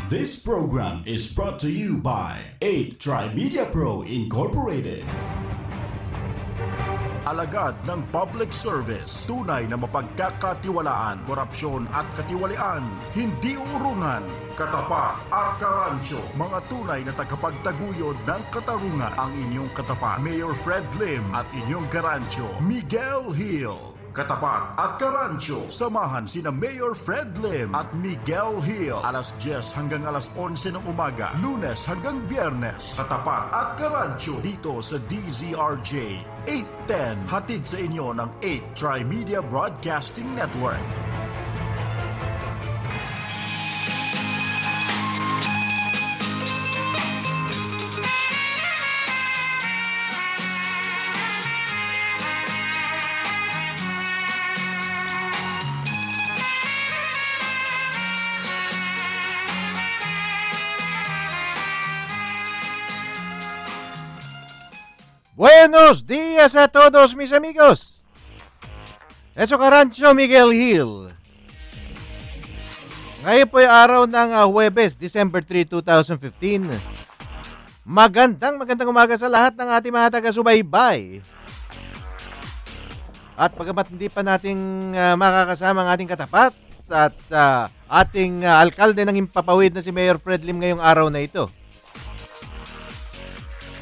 This program is brought to you by 8 Tri-Media Pro Incorporated. Alagad ng public service, tunay na mapagkakatiwalaan, korupsyon at katiwalian, hindi urungan, katapat at karancho, mga tunay na tagapagtaguyod ng katarungan. Ang inyong katapat, Mayor Fred Lim, at inyong karancho, Miguel Hill. Katapat at karancho, samahan sina Mayor Fred Lim at Miguel Hill alas 10 hanggang alas 11 ng umaga, Lunes hanggang Biyernes. Katapat at karancho dito sa DZRJ 810, hatid sa inyo ng 8 Tri-Media Broadcasting Network. Buenos días a todos mis amigos. Eso Karancho, Miguel Hill. Ngayon po ay araw ng Huwebes, December 3, 2015. Magandang umaga sa lahat ng ating mga taga-subaybay. At pagkamat hindi pa nating makakasama ang ating katapat at ating alkalde ng Himpapawid na si Mayor Fred Lim ngayong araw na ito,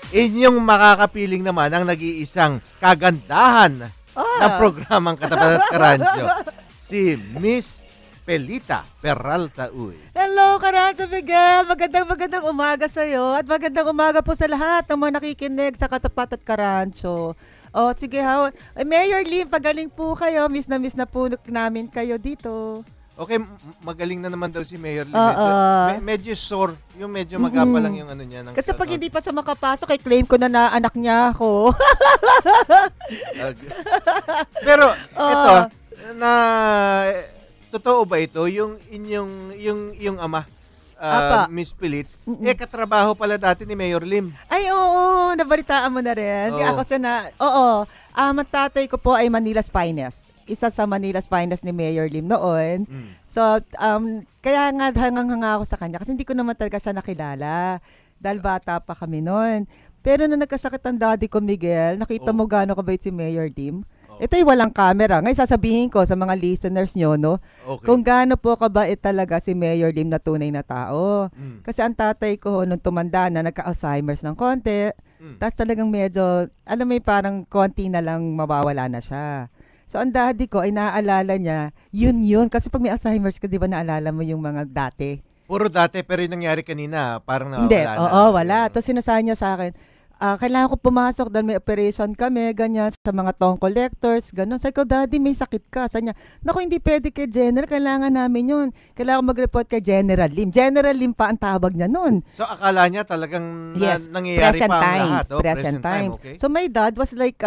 inyong makakapiling naman ang nag-iisang kagandahan ng programang Katapat at Karancho, si Miss Pelita Peralta Uy. Hello, Karancho Miguel. Magandang umaga sa iyo at magandang umaga po sa lahat ng mga nakikinig sa Katapat at Karancho. O, sige ha. Mayor Lim, pagaling po kayo. Miss na po namin kayo dito. Okay, magaling na naman daw si Mayor Lim. Medyo sore. Yung medyo magapa lang yung ano niya. Kasi pag hindi pa siya makapasok, ay claim ko na anak niya ako. Pero, ito, totoo ba ito? Yung inyong ama, Miss Pilitz, katrabaho pala dati ni Mayor Lim. Ay, oo. Nabalitaan mo na rin. Di ako ang tatay ko po ay Manila's Finest. Isa sa Manila's Finest ni Mayor Lim noon. So, kaya nga hangang-hanga ako sa kanya kasi hindi ko naman talaga siya nakilala dahil bata pa kami noon. Pero nung nagkasakit ang daddy ko, Miguel, nakita mo gaano kabait si Mayor Lim. Ito ay walang camera. Ngayon sasabihin ko sa mga listeners nyo, no? Okay. Kung gaano po kabait talaga si Mayor Lim na tunay na tao. Kasi ang tatay ko nung tumanda na nagka-Alzheimer's ng konti, tapos talagang medyo, alam mo parang konti na lang mawawala na siya. So, ang daddy ko ay naaalala niya, yun. Kasi pag may Alzheimer's ka, di ba naalala mo yung mga dati? Puro dati, pero yung nangyari kanina, parang nawawala Hindi, na. wala. Tapos sinasabi niya sa akin, kailangan ko pumasok dahil may operation kami, ganyan, sa mga tong collectors, gano'n. Sabi ko, daddy, may sakit ka. Sabi niya, naku, hindi pwede kay General, kailangan namin yun. Kailangan mag-report kay General Lim. General Lim pa ang tawag niya nun. So, akala niya talagang nangyayari present pa ang times, lahat. Present times. Okay. So, my dad was like,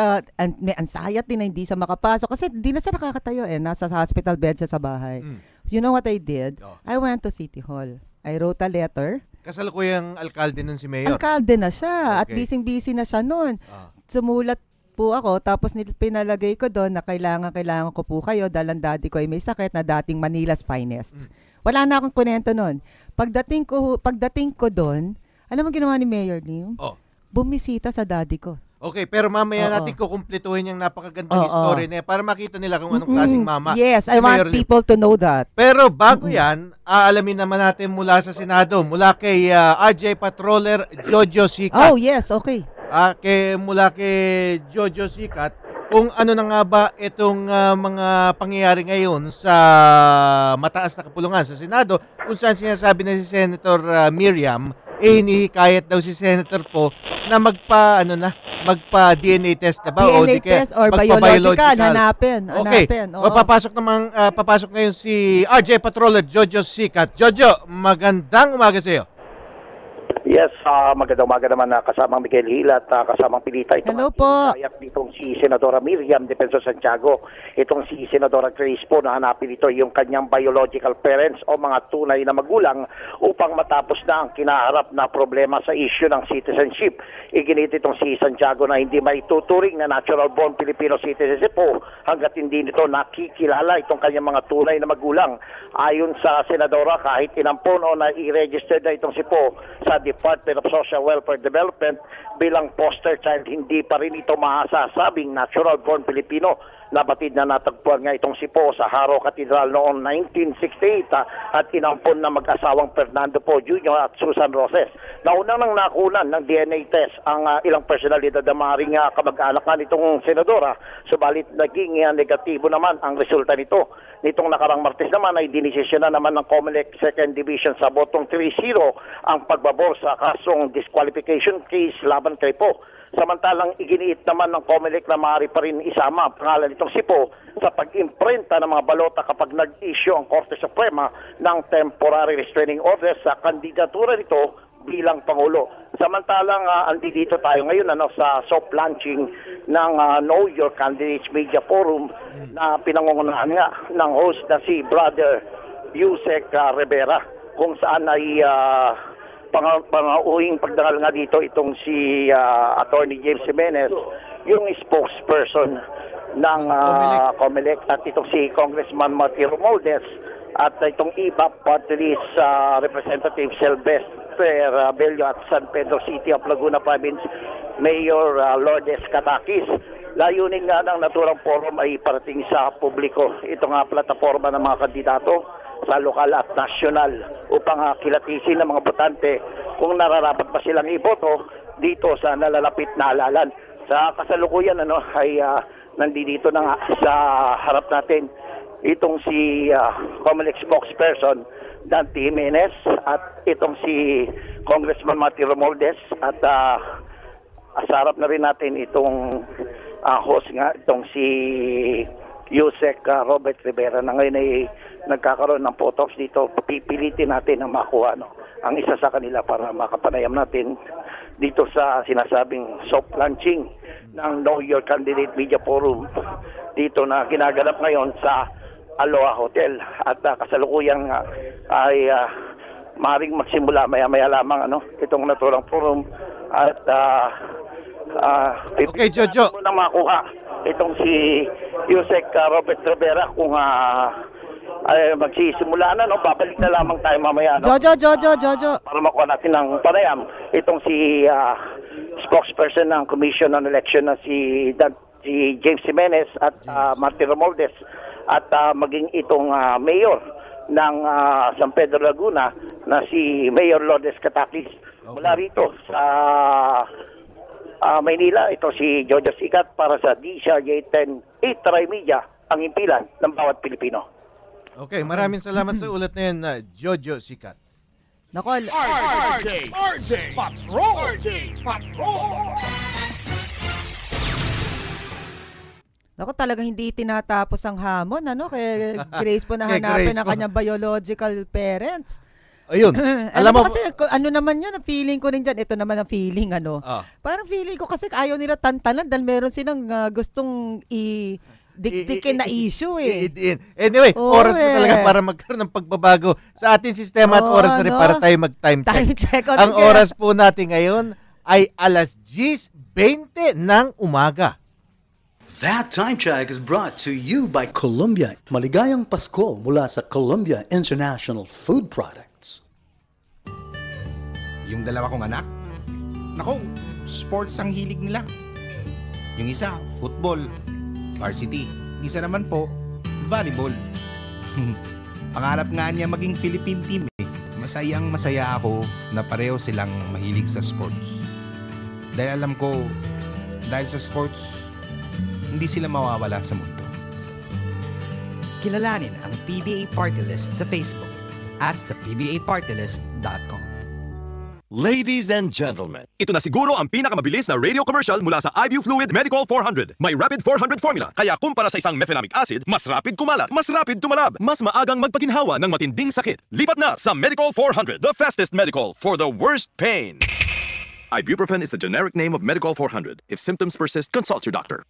may anxiety na hindi siya makapasok kasi di na siya nakakatayo nasa hospital bed siya sa bahay. You know what I did? I went to City Hall. I wrote a letter. Kasalukuyang alkalde nun si Mayor. Alkalde na siya. Okay. At busy na siya nun. Sumulat po ako. Tapos pinalagay ko doon na kailangan ko po kayo dahil ang daddy ko ay may sakit na dating Manila's Finest. Wala na akong kunento nun. Pagdating ko doon, alam mo ginawa ni Mayor Lim? Bumisita sa daddy ko. Okay, pero mamaya natin kukumpletuhin yung napakagandang story niya para makita nila kung anong klaseng mama. Yes, I want people to know that. Pero bago yan, aalamin naman natin mula sa Senado, mula kay RJ Patroller Jojo Sikat. Oh, yes, okay. Mula kay Jojo Sikat, kung ano na nga ba itong mga pangyayari ngayon sa mataas na kapulungan sa Senado, kung saan sinasabi na si Senator Miriam, hinihikayat daw si Senator po na magpa-DNA test na ba? DNA test or biological, hanapin. Okay, papasok ngayon si RJ Patroller Jojo Sikat. Jojo, magandang umaga sa iyo. Yes, magandang umaga naman na kasamang Miguel Gil at kasamang Pilita. Hello po. Kayak ditong si Senadora Miriam Defensor Santiago. Itong si Senadora Grace po na hanapin ito yung kanyang biological parents o mga tunay na magulang upang matapos na ang kinaharap na problema sa issue ng citizenship. Iginit itong si Santiago na hindi maituturing na natural born Filipino citizenship po hanggat hindi nito nakikilala itong kanyang mga tunay na magulang. Ayon sa Senadora, kahit inampon o na-i-register na itong si po sa Department of Social Welfare Development bilang foster child, hindi pa rin ito masasabing natural born Filipino. Nabatid na natagpuan nga itong si Po sa Haro Cathedral noong 1968 at inampon na mag-asawang Fernando Po Jr. at Susan Roses. Naunang nang nakunan ng DNA test ang ilang personalidad na maaaring kamag-anak nga nitong senadora, subalit naging negatibo naman ang resulta nito. Nitong nakarang Martes naman ay dinesisyon na naman ng COMELEC 2nd Division sa botong 3-0 ang pagbabor sa kasong disqualification case laban kay Po. Samantalang iginiit naman ng COMELEC na maaari pa rin isama ang pangalan nitong si Po sa pag-imprenta ng mga balota kapag nag-issue ang Korte Suprema ng temporary restraining order sa kandidatura nito bilang Pangulo. Samantalang andito tayo ngayon sa soft launching ng Know Your Candidates Media Forum na pinangungunahan nga ng host na si Brother Yusek Rivera, kung saan ay panguhing pagdangal nga dito itong si Attorney James Jimenez, yung spokesperson ng COMELEC, at itong si Congressman Marty Romualdez at itong IBAP Party List Representative Sylvester Bello at San Pedro City of Laguna Province Mayor Lourdes Catakis. Layunin nga ng naturang forum ay parating sa publiko ito nga plataforma ng mga kandidato sa lokal at nasyonal upang kilatisin ng mga botante kung nararapat pa silang iboto dito sa nalalapit na halalan. Sa kasalukuyan ay nandito na nga sa harap natin itong si COMELEC spokesperson Dante Jimenez at itong si Congressman Marty Romualdez at sa harap na rin natin itong host nga itong si Yusek Robert Rivera na ngayon ay nagkakaroon ng photos dito. Pipilitin natin ang makuha ang isa sa kanila para makapanayam natin dito sa sinasabing soft launching ng Know Your Candidate Media Forum dito na ginaganap ngayon sa Aloha Hotel at kasalukuyan ay maring magsimula maya-maya lamang itong naturang forum at okay, Jojo, na makuha itong si Yusek Robert Rivera kung ay magsisimula na babalik na lamang tayo mamaya Jojo para makuha natin ng panayam itong si spokesperson ng Commission on Election na si James Jimenez at Marty Romualdez at maging itong mayor ng San Pedro Laguna na si Mayor Lourdes Catakis. Mula rito sa Maynila, ito si Jojo Sikat para sa DCRJ-10 Try Media, ang impilan ng bawat Pilipino. Okay, maraming salamat sa ulat na yan, Jojo Sikat. Nako, RJ Patrol! Naku, talagang hindi tinatapos ang hamon, kay Grace po na hanapin ang kanyang biological parents. Ayun. Alam mo kasi, naman yan, ang feeling ko rin dyan, ito naman ang feeling, Parang feeling ko kasi ayaw nila tantanan dahil meron silang gustong diktikin na issue Anyway, oras na talaga para magkaroon ng pagbabago sa ating sistema at oras na rin para tayo mag-time check. Ang oras po natin ngayon ay 10:20 ng umaga. That time check is brought to you by Columbia. Maligayang Pasko mula sa Columbia International Food Products. Yung dalawa kong anak, sports ang hilig nila. Yung isa, football, varsity. Isa naman po, volleyball. Pangarap nga niya maging Philippine team Masayang masaya ako na pareho silang mahilig sa sports. Dahil alam ko, dahil sa sports, hindi sila mawawala sa mundo. Kilalanin ang PBA Party List sa Facebook at sa pbapartylist.com. Ladies and gentlemen, ito na siguro ang pinakamabilis na radio commercial mula sa IBU Fluid Medical 400. May Rapid 400 formula, kaya kumpara sa isang mefenamic acid, mas rapid kumalat, mas rapid tumalab, mas maagang magpaginhawa ng matinding sakit. Lipat na sa Medical 400, the fastest medical for the worst pain. Ibuprofen is the generic name of Medical 400. If symptoms persist, consult your doctor.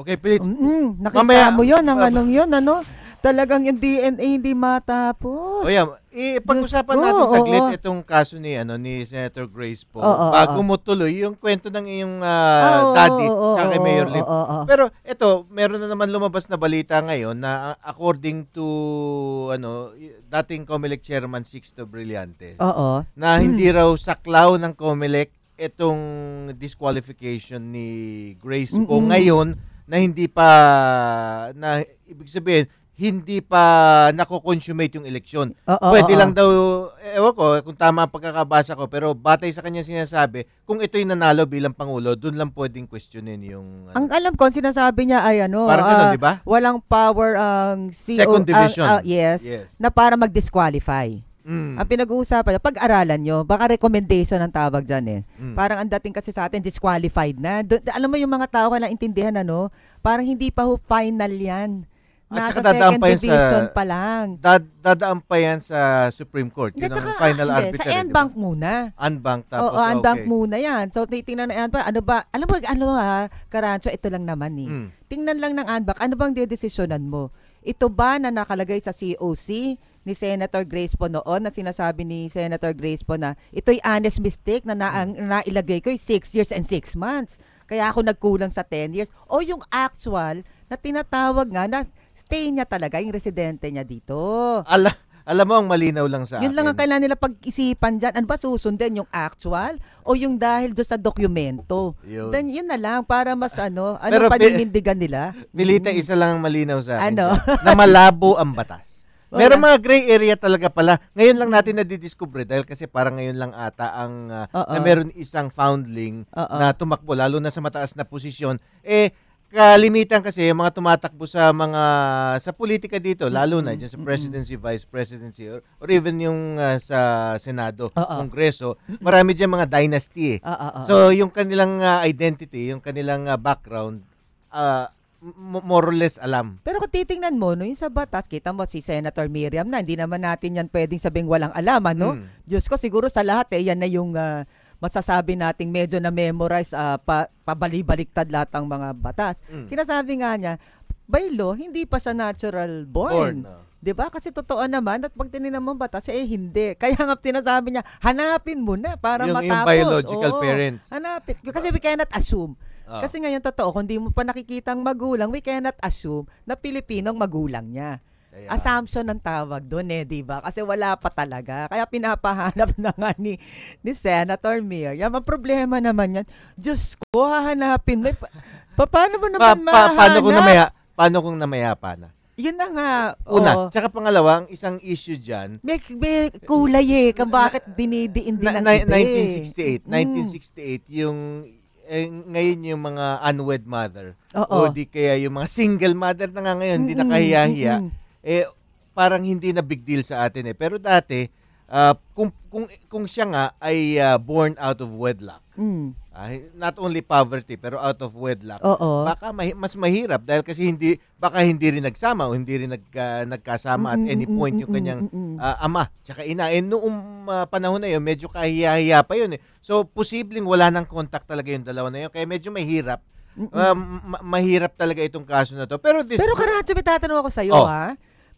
Okay, Pilits. Nakita Mamaya- mo yun, ang anong yun, ano? Talagang yung DNA hindi matapos. O yan, pag-usapan Diyos ko, natin saglit oo. itong kaso ni Senator Grace po. Oo, Bago oo. mo tuloy yung kwento ng iyong Oo, daddy oo, tsaka kay oo, Mayor Lim. oo. Pero ito, meron na naman lumabas na balita ngayon na according to dating COMELEC Chairman Sixto Brillantes, Oo. na hindi raw saklaw ng COMELEC itong disqualification ni Grace po ngayon na hindi pa, na ibig sabihin, hindi pa nako-consummate yung eleksyon. Pwede lang daw, ewan ko kung tama ang pagkakabasa ko, pero batay sa kanya sinasabi, kung ito'y nanalo bilang Pangulo, doon lang pwedeng questionin yung... Ang alam ko, sinasabi niya ay Parang ganun, di ba? walang power ang CEO. Second division. Yes, na para mag-disqualify. Ang pinag-uusapan niya, pag-aralan nyo, baka recommendation ang tawag dyan Parang ang dating kasi sa atin, disqualified na. Alam mo yung mga tao kailangan intindihan, parang hindi pa final yan. At Nasa saka dadaan second pa yan division pa lang. Dadaan pa yan sa Supreme Court. Yun ang final arbiter. Sa en-bank muna. Unbank tapos. Oo, en-bank muna yan. So, titingnan na en-bank. Alam mo, Karancho, ito lang naman Tingnan lang ng en-bank. Ano bang dedesisyonan mo? Ito ba na nakalagay sa COC ni Senator Grace po noon na sinasabi ni Senator Grace po na ito'y honest mistake na nailagay ko 6 years and 6 months. Kaya ako nagkulang sa 10 years. O yung actual na tinatawag nga na stay niya talaga, yung residente niya dito. Alam mo, ang malinaw lang sa Yun akin. lang ang kailangan nila pag-isipan dyan. Ano ba susundin? Yung actual o yung dahil doon sa dokumento? Yun. Then yun na lang para mas Pero paninindigan nila. Milita, isa lang ang malinaw sa akin. Ano? dyan, na malabo ang batas. Meron mga gray area talaga pala. Ngayon lang natin nadidiscover dahil kasi parang ngayon lang ata ang na meron isang foundling na tumakbo lalo na sa mataas na posisyon. Kalimitan kasi yung mga tumatakbo sa politika dito, lalo na dyan sa presidency, vice presidency, or even yung sa Senado, Kongreso, marami dyan mga dynasty. So yung kanilang identity, yung kanilang background, more or less alam. Pero kung titingnan mo, yung sa batas, kita mo si Senator Miriam na, hindi naman natin yan pwedeng sabing walang alam, Diyos ko, siguro sa lahat, yan na yung masasabi nating medyo na-memorize, pabalik-baliktad lahat ng mga batas. Sinasabi nga niya, by law, hindi pa siya natural born. 'Di ba? Kasi totoo naman at pag tinignan mo ang batas, hindi. Kaya nga sinasabi niya, hanapin mo na para matapos. Yung biological parents. Hanapin. Kasi we cannot assume. Kasi ngayon totoo, kung di mo pa nakikitang magulang, we cannot assume na Pilipinong magulang niya. Assumption ang tawag doon di ba? Kasi wala pa talaga. Kaya pinapahanap na nga ni Senator Miriam. Ang problema naman yan, Diyos ko, hahanapin mo. Paano mo naman mahanap? Paano kung namayapa na? Yun na nga. Una, tsaka pangalawa, ang isang issue dyan, May kulay kung bakit dinidiin din ang iba 1968, yung ngayon yung mga unwed mother o Oo. di kaya yung mga single mother na nga ngayon, hindi nakahiya-hiya, parang hindi na big deal sa atin pero dati, kung siya nga ay born out of wedlock, not only poverty pero out of wedlock, Oo. baka mas mahirap dahil kasi baka hindi rin nagsama o hindi rin nagkasama at any point yung kanyang ama tsaka ina. Noong panahon na yun, medyo kahiya-hiya pa yun So, posibleng wala nang contact talaga yung dalawa na yun. Kaya medyo mahirap. Mahirap talaga itong kaso na to. Pero Karadyo, may tatanong ako sa'yo,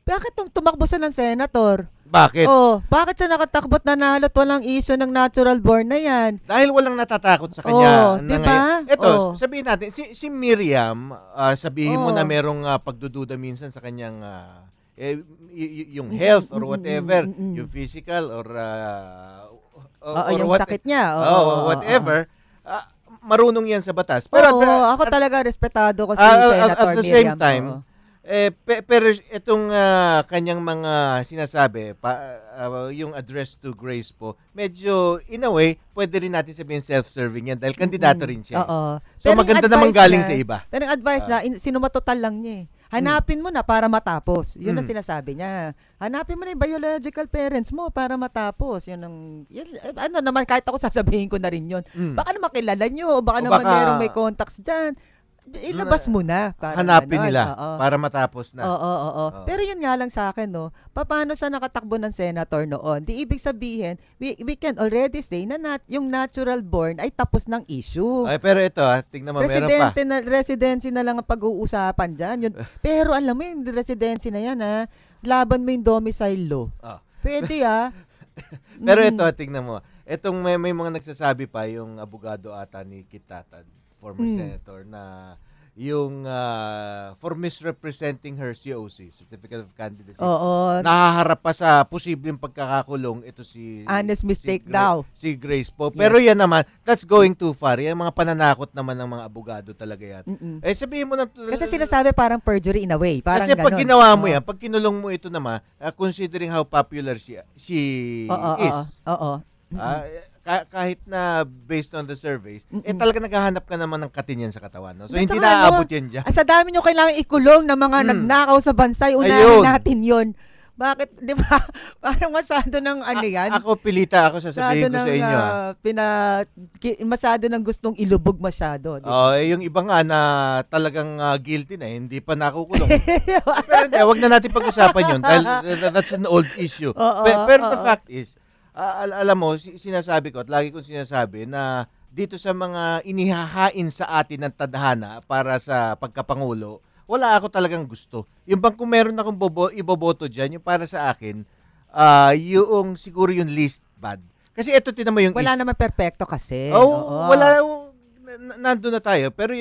Bakit tumakbo siya ng senator? Bakit? Bakit siya nakatakbot na nahalot walang issue ng natural born na yan? Dahil walang natatakot sa kanya. Diba? Ito, sabihin natin, si Miriam, sabihin mo na merong pagdududa minsan sa kanyang yung health or whatever, yung physical or yung sakit niya. Whatever. Marunong yan sa batas. Pero ako talaga respetado ko si Senator Miriam. At the same time, pero itong kanyang mga sinasabi, yung address to Grace po, medyo, in a way, pwede rin natin sabihin self-serving yan dahil kandidato rin siya. Oo. So, Pero maganda yung naman advice galing niya, sa iba. Pero yung advice na, sinumatotal lang niya Hanapin mo na para matapos. Yun ang sinasabi niya. Hanapin mo na yung biological parents mo para matapos. Ano naman, kahit ako sasabihin ko na rin yun. Baka naman kilala nyo, o baka naman merong may contacts dyan. Ilabas mo na. Para hanapin ganon. nila para matapos na. Oo. Pero yun nga lang sa akin, no, paano siya nakatakbo ng senator noon? Di ibig sabihin, we can already say na yung natural born ay tapos ng issue. Ay, pero ito, tingnan mo, meron pa. Residency na lang ang pag-uusapan dyan. Pero alam mo yung residency na yan, laban mo yung domicile law. Pwede, Pero ito, tingnan mo. Itong may mga nagsasabi pa, yung abogado ata ni Kit Tatad, former senator, na yung for misrepresenting her COC, Certificate of Candidacy, nahaharap pa sa posibleng pagkakakulong ito si honest mistake daw. Si Grace po. Pero yan naman, that's going too far. Yan mga pananakot naman ng mga abogado talaga yan. Sabihin mo na... Kasi sinasabi parang perjury in a way. Parang kasi ganun. Pag ginawa mo yan, pag kinulong mo ito naman, considering how popular she is. Kahit na based on the surveys, talaga naghahanap ka naman ng katinyan sa katawan. No? So, hindi naaabot yan dyan. Sa dami nyo kailangan ikulong ng mga nagnakaw sa bansay, unahin natin yun. Bakit, di ba? Parang masyado ng yan. Ako, pilita ako, sasabihin ko sa inyo. Masyado ng gustong ilubog masyado. Yung iba nga na talagang guilty na, hindi pa nakukulong. Pero hindi, wag na natin pag-usapan yun. Dahil that's an old issue. Pero the fact is, alam mo, sinasabi ko at lagi kong sinasabi na dito sa mga inihahain sa atin ng tadhana para sa pagkapangulo, wala ako talagang gusto. Yung bang kung meron akong iboboto dyan, yung para sa akin, yung siguro yung least bad. Kasi ito, tinan mo yung... Wala naman perpekto kasi. Wala, nandun na tayo. Pero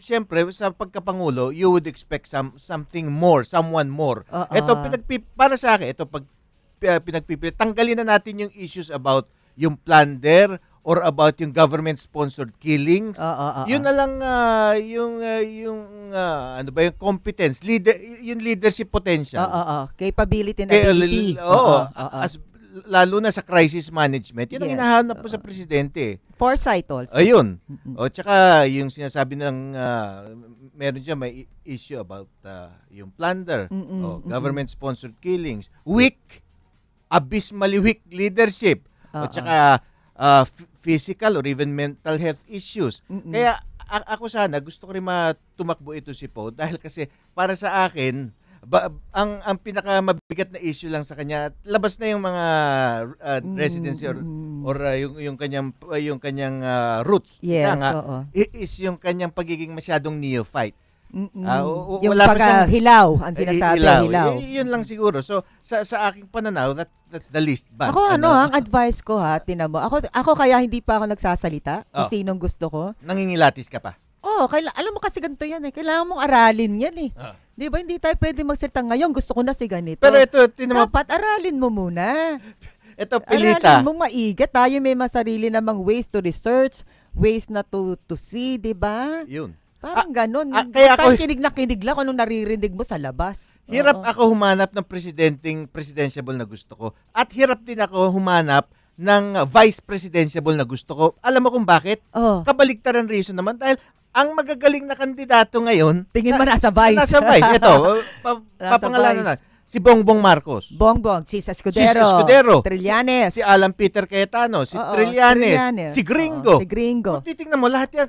siyempre, sa pagkapangulo, you would expect something more, someone more. Ito, para sa akin, ito, pag pinagpipilit, tanggalin na natin yung issues about yung plunder or about yung government-sponsored killings. Yun na lang yung ano ba yung competence, yung leadership potential. Capability and ability. Lalo na sa crisis management. Yun ang hinahanap po sa presidente. Foresight also. Ayun. Tsaka yung sinasabi ng meron dyan may issue about yung plunder, government-sponsored killings, abysmally weak leadership, at saka physical or even mental health issues. Kaya ako sana, gusto ko rin matumakbo ito si Poe dahil kasi para sa akin, ang pinakamabigat na issue lang sa kanya, labas na yung mga residency or yung kanyang roots. Yes, is yung kanyang pagiging masyadong neophyte. Yung pagka-hilaw, ang sinasabi, hilaw. Yun lang siguro. So, sa aking pananaw, that's the least bad. Ako, ang advice ko tinan mo. Ako kaya hindi pa ako nagsasalita kung sinong gusto ko. Nangingilatis ka pa? Alam mo kasi ganito yan Kailangan mong aralin yan Di ba, hindi tayo pwede magsalita ngayon. Gusto ko na si ganito. Pero ito, dapat aralin mo muna. Ito, pilita. Aralin mo maigat. Tayo may masarili namang ways to research, ways na to see, di ba? Yun. Parang ganun. Kaya ako kinig lang kung anong naririnig mo sa labas. Hirap ako humanap ng presidentiable na gusto ko. At hirap din ako humanap ng vice presidentiable na gusto ko. Alam mo kung bakit? Kabaligtaran reason naman dahil ang magagaling na kandidato ngayon, tingin mo nasa vice. Nasa vice. Ito, papangalanan na. Si Bongbong Marcos. Chis Escudero. Trillanes. Si Alan Peter Cayetano. Si Trillanes. Si Gringo. Kung titingnan mo, lahat yan,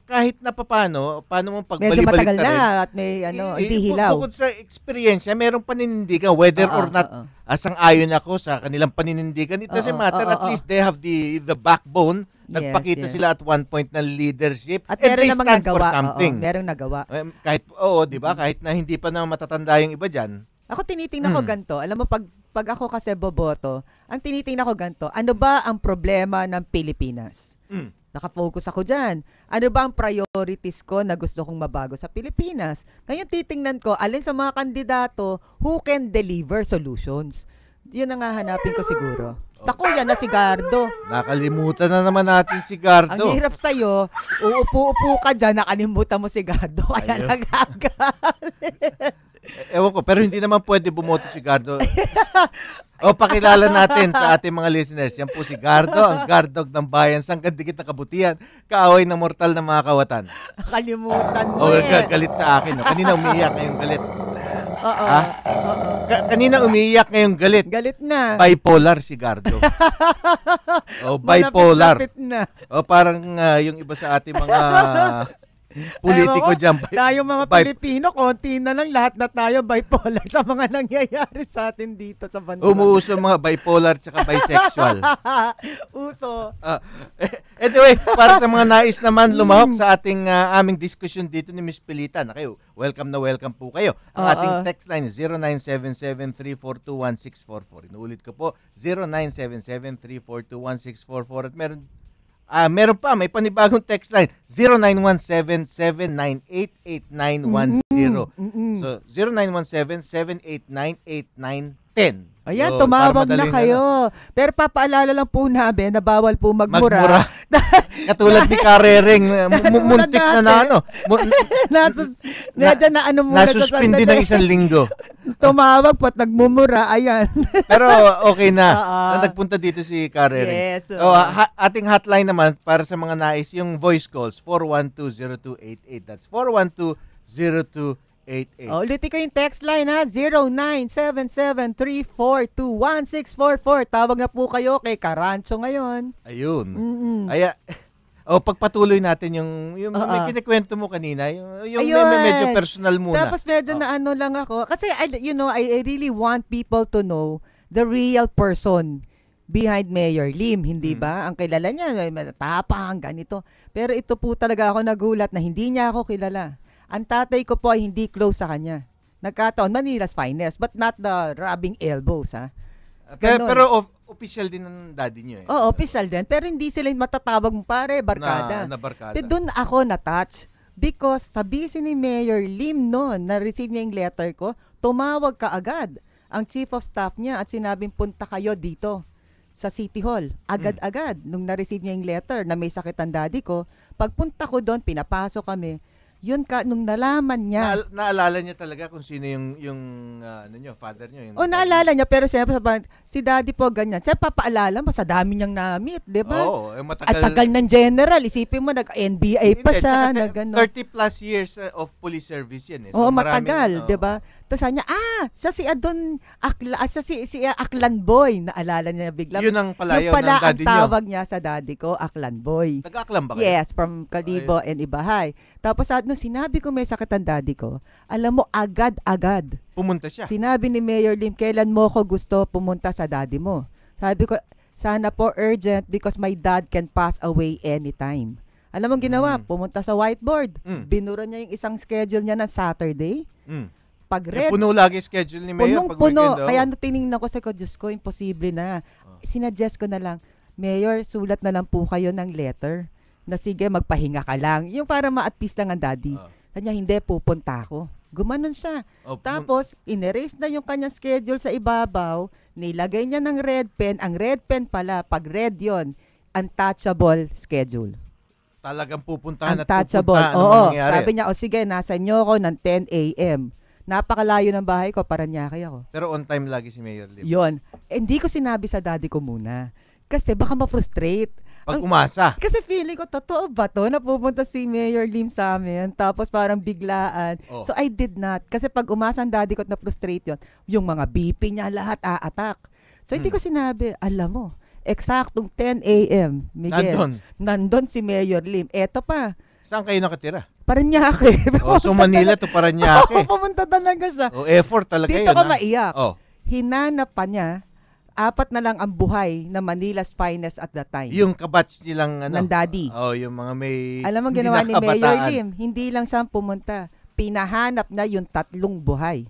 kahit na paano mong pagbali-balik medyo matagal na at may hindi hilaw. Bukod sa experience, merong paninindigan, whether or not sang-ayon ako sa kanilang paninindigan, it doesn't matter. At least they have the backbone. Nagpakita sila at one point ng leadership. At meron namang nagawa. Merong nagawa. Kahit, di ba? Kahit na hindi pa na matatanda yung iba dyan. Ako tinitingnan ko ganito. Alam mo, pag ako kasi boboto, ang tinitingnan ko ganito, ano ba ang problema ng Pilipinas? Nakafocus ako dyan. Ano ba ang priorities ko na gusto kong mabago sa Pilipinas? Ngayon titingnan ko, alin sa mga kandidato who can deliver solutions. Yun ang hahanapin ko siguro. Tako yan na si Gardo. Nakalimutan na naman natin si Gardo. Ang hirap sa'yo, uupo-upo ka dyan, nakalimutan mo si Gardo, kaya nagagalit. Ewan ko, pero hindi naman pwede bumoto si Gardo. O, pakilala natin sa ating mga listeners. Yan po si Gardo, ang Gardog ng bayan, sanggandikit na kabutihan, kaaway ng mortal ng mga kawatan. Kalimutan mo O, eh. galit sa akin. No? Kanina umiiyak, ngayong galit. Oo. Ha? Oo. Kanina umiiyak, ngayong galit. Galit na. Bipolar si Gardo. O, bipolar. Malapit na. O, parang yung iba sa ating mga politiko Ewan ko, dyan. Tayong mga Pilipino, konti na lang lahat na tayo bipolar sa mga nangyayari sa atin dito sa bansa. Umuuso mga bipolar tsaka bisexual. Uso. Anyway, para sa mga nais naman lumahok sa ating aming diskusyon dito ni Miss Pilita, na kayo, welcome na welcome po kayo. Ang ating text line is 0977-342-1644. Inuulit ko po, 0977-342-1644. At meron pa, may panibagong text line, 0917-798-8910. So, 0917-789-8910. Ayan, So, tumawag para na madaling kayo. Pero papaalala lang po namin na bawal po magmura. Magmura. Katulad ni Karereng, muntik na ano. Medyo na ano muna. Nasuspindi ng isang linggo. Tumawag po at nagmumura. Ayan. Pero okay na. Oo. Nagpunta dito si Karereng. Yes. Ating hotline naman para sa mga nais, yung voice calls, 412-0288. That's 412-0288. Ulitin ko yung text line ha, 0977-342-1644. Tawag na po kayo kay Karancho ngayon. Ayun. Pagpatuloy natin yung may kinikwento mo kanina, yung medyo personal muna. Tapos medyo na ano lang ako. Kasi, I really want people to know the real person behind Mayor Lim, hindi ba? Ang kilala niya, matapang, ganito. Pero ito po talaga ako nagulat na hindi niya ako kilala. Ang tatay ko po ay hindi close sa kanya. Nagkataon, Manila's finest, but not the rubbing elbows, ha? Pero official din ng daddy niyo eh. Oo, official din. Pero hindi sila matatawag mo pare, barkada. Na barkada. Pero doon ako na-touch. Because sabi ni Mayor Lim noon, na-receive niya yung letter ko, tumawag ka agad ang chief of staff niya at sinabing punta kayo dito sa City Hall. Agad-agad. Nung na-receive niya yung letter na may sakit ang daddy ko, pagpunta ko doon, pinapasok kami. Yun nung nalaman niya. Naalala niya talaga kung sino yung father niyo. Naalala niya, pero siyempre si daddy po ganyan. Siya papaalala mo, sa dami niyang na-meet, di ba? Oo, At tagal ng general. Isipin mo, nag-NBA pa siya. 30 plus years of police service yan eh. Oo, matagal, di ba? Tapos niya, siya si Adon, si Aklan Boy. Naalala niya bigla. Yun ang palayaw yung pala ng daddy niyo. ang tawag niya sa daddy ko, Aklan Boy. Taga-Aklan ba kayo? Yes, from Calibo and Ibahay. Tapos nung sinabi ko may sakit ang daddy ko, alam mo, agad-agad. Pumunta siya. Sinabi ni Mayor Lim, kailan mo ko gusto pumunta sa daddy mo? Sabi ko, sana po urgent because my dad can pass away anytime. Alam mo ginawa, pumunta sa whiteboard. Binura niya yung isang schedule niya ng Saturday. Pag red, puno lagi schedule ni Mayor pag puno. weekend. Kaya tinignan ko sa Diyos ko, imposible na. Sinuggest ko na lang, Mayor, sulat na lang po kayo ng letter na sige, magpahinga ka lang. Yung para ma-at peace lang ang daddy. Kanya, hindi, pupunta ako. Gumanon siya. Tapos, inerase na yung kanyang schedule sa ibabaw, nilagay niya ng red pen. Ang red pen pala, pag red yon, untouchable schedule. Talagang pupuntahan Untouchable. at pupuntahan. Oo. Mangyayari. Sabi niya, sige, nasa inyo ako ng 10 a.m. Napakalayo ng bahay ko, Paranaque ako. Pero on time lagi si Mayor Lim. Yon. Hindi ko sinabi sa daddy ko muna. Kasi baka ma-frustrate. Pag umasa. Kasi feeling ko, totoo ba to? Napupunta si Mayor Lim sa amin. Tapos parang biglaan. Oh. So I did not. Kasi pag umasa ang daddy ko at na-frustrate yun, yung mga BP niya lahat a-attack. So hindi ko sinabi, alam mo, eksaktong 10 a.m. Miguel. Nandun si Mayor Lim. Eto pa. Saan kayo nakatira? Paranaque. So Manila to Paranaque. Pumunta talaga siya. Effort talaga yun. Dito ka maiyak. Oh. Hinanap pa niya, 4 na lang ang buhay na Manila's finest at that time. Yung kabatch nilang ng daddy. Yung mga may alam mo ginawa ni Mayor Lim, hindi lang siya pumunta. Pinahanap na yung 3 buhay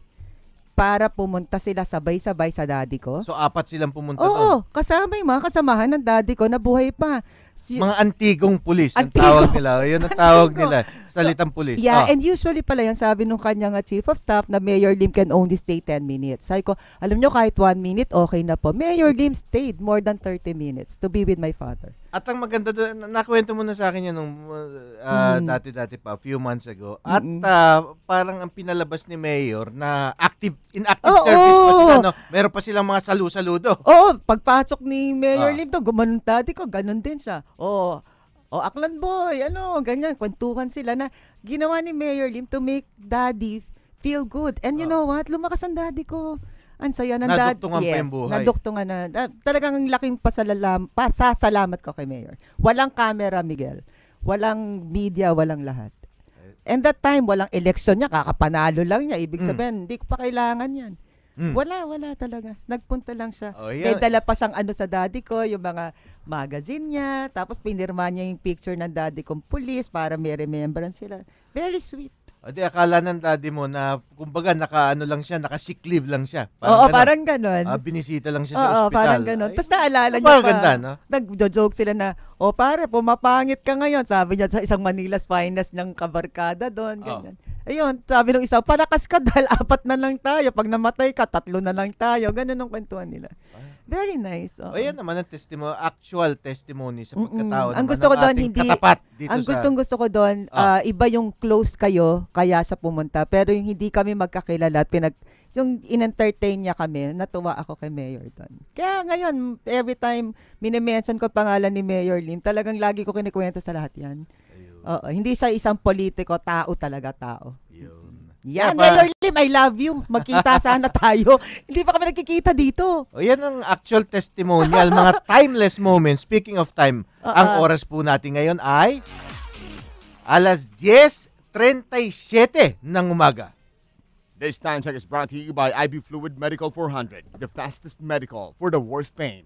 para pumunta sila sabay-sabay sa daddy ko. So 4 silang pumunta Oo, kasama yung mga kasamahan ng daddy ko na buhay pa. Mga antigong pulis ang tawag nila. Yun ang tawag nila. Salitang pulis. Yeah, and usually pala yan, sabi nung kanyang chief of staff na Mayor Lim can only stay 10 minutes. Sabi ko, alam nyo kahit 1 minute, okay na po. Mayor Lim stayed more than 30 minutes to be with my father. At ang maganda doon, nakwento mo na sa akin yan nung dati-dati pa, few months ago. At parang ang pinalabas ni Mayor na inactive service pa sila, no? Meron pa silang mga salu-saludo. Oo, pagpasok ni Mayor Lim to, gumanon daddy ko, ganon din siya. Aklan boy, ganyan, kwentuhan sila na ginawa ni Mayor Lim to make daddy feel good. And you know what? Lumakas ang daddy ko. Ang saya ng daddy. Naduktungan pa yung buhay. Naduktungan na. Talagang laking pasasalamat ko kay Mayor. Walang camera, Miguel. Walang media, walang lahat. And that time, walang election niya. Kakapanalo lang niya. Ibig sabihin, hindi ko pa kailangan yan. Wala talaga. Nagpunta lang siya. May dala pa siyang sa daddy ko, yung mga magazine niya. Tapos pinirma niya yung picture ng daddy kong pulis para may remembrance sila. Very sweet. Akala ng daddy mo na, kumbaga, naka-sick leave lang siya. Parang ganon. Binisita lang siya sa ospital. Parang ganon. Tapos naalala niya pa. Ganda, no? Nag-joke sila na, pare, pumapangit ka ngayon. Sabi niya sa isang Manila's Finest niyang kabarkada doon. Ganyan. Ayun, sabi ng isa, palakas ka dahil 4 na lang tayo. Pag namatay ka, 3 na lang tayo. Ganon ang kwentuhan nila. Very nice. Yan naman ang actual testimony sa pagkatao ang gusto ko doon, hindi katapat dito ang gusto ko doon, iba yung close kayo, kaya siya pumunta. Pero yung hindi kami magkakilala at yung in-entertain niya kami, natuwa ako kay Mayor doon. Kaya ngayon, every time minimension ko pangalan ni Mayor Lim, talagang lagi ko kinikwento sa lahat yan. Hindi siya isang politiko, tao talaga, tao. Yan, Mayor Lim, I love you. Magkita sana tayo. Hindi pa kami nagkikita dito. Yan ang actual testimonial, mga timeless moments. Speaking of time, ang oras po natin ngayon ay alas 10:37 ng umaga. This time check is brought to you by IB Fluid Medical 400, the fastest medical for the worst pain.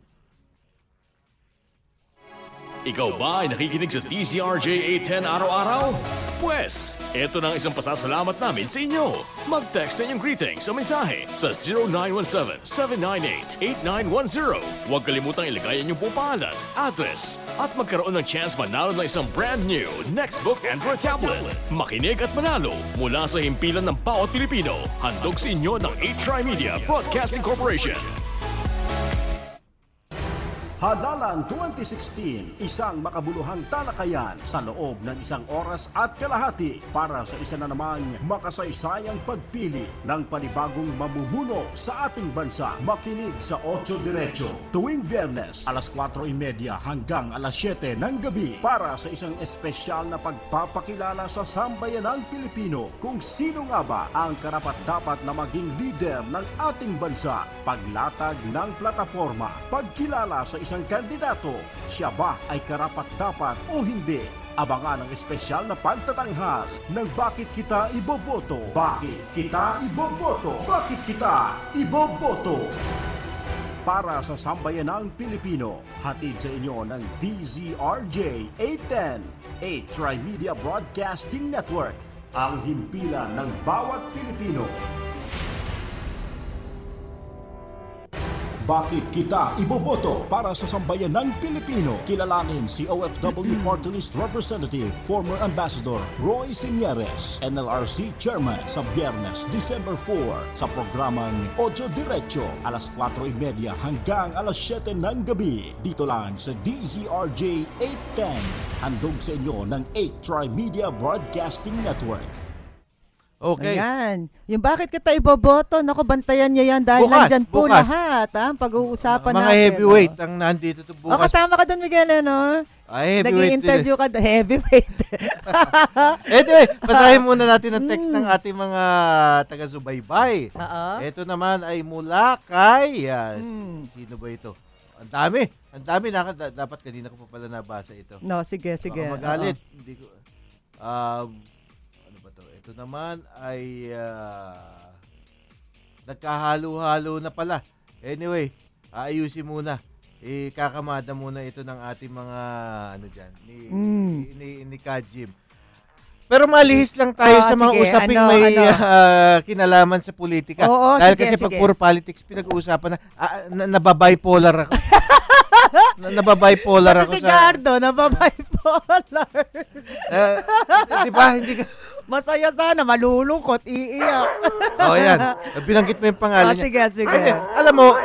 Ikaw ba ay nakikinig sa DZRJ 810 araw-araw? Pwes, ito na ang isang pasasalamat namin sa inyo. Mag-text sa inyong greetings sa mensahe sa 0917-798-8910. Huwag kalimutang ilagay ang inyong pangalan, address, at magkaroon ng chance manalo ng isang brand new Nextbook Android tablet. Makinig at manalo mula sa himpilan ng bawat Pilipino. Handog sa inyo ng 8Tri-Media Broadcasting Corporation. Halalan 2016, isang makabuluhang talakayan sa loob ng 1 oras at kalahati para sa isa na namang makasaysayang pagpili ng panibagong mamumuno sa ating bansa. Makinig sa 8 Diretso tuwing Biyernes alas 4:30 hanggang alas 7 ng gabi para sa isang espesyal na pagpapakilala sa sambayanang Pilipino kung sino nga ba ang karapat-dapat na maging leader ng ating bansa. Paglatag ng plataporma, pagkilala sa isang kandidato, siya ba ay karapat-dapat o hindi? Abangan ang espesyal na pagtatanghal ng Bakit Kita Iboboto? Bakit Kita Iboboto? Bakit Kita Iboboto? Para sa sambayanang Pilipino, hatid sa inyo ng DZRJ 810, 8Tri-Media Broadcasting Network, ang himpilan ng bawat Pilipino. Bakit Kita Iboboto? Para sa sambayan ng Pilipino, kilalanin si OFW Party List Representative, former Ambassador Roy Sinieres, NLRC Chairman sa Biyernes, December 4 sa programang 8 Diretso, alas 4:30 hanggang alas 7 ng gabi. Dito lang sa DZRJ 810, handog sa inyo ng 8Tri-Media Broadcasting Network. Okay. Ayan. Yung bakit kita iboboto, naku, bantayan niya yan dahil nandyan po lahat. Pag-uusapan mga natin. Mga heavyweight ang nandito to bukas. Kasama ka doon, Miguel, ano? Heavyweight. Naging-interview ka doon. Heavyweight. Anyway, basahin muna natin ang text ng ating mga taga-subaybay. Ito naman ay mula kay... Sino ba ito? Ang dami. Dapat kanina ko pa pala nabasa ito. No, sige. Magalit. Hindi ko... Ito naman ay nagkahalo-halo na pala. Anyway, ayusin muna. Kakamada muna ito ng ating mga ni Kajim. Pero malihis lang tayo sa mga usaping may kinalaman sa politika. Dahil kasi pag puro politics pinag-uusapan na nababipolar ako. Nababipolar ako sa... Si Gardo, nababipolar. Di ba? Hindi ka... Masaya sana, malulungkot, iiyak. Yan. Binanggit mo yung pangalan niya. Sige. Kasi, alam mo,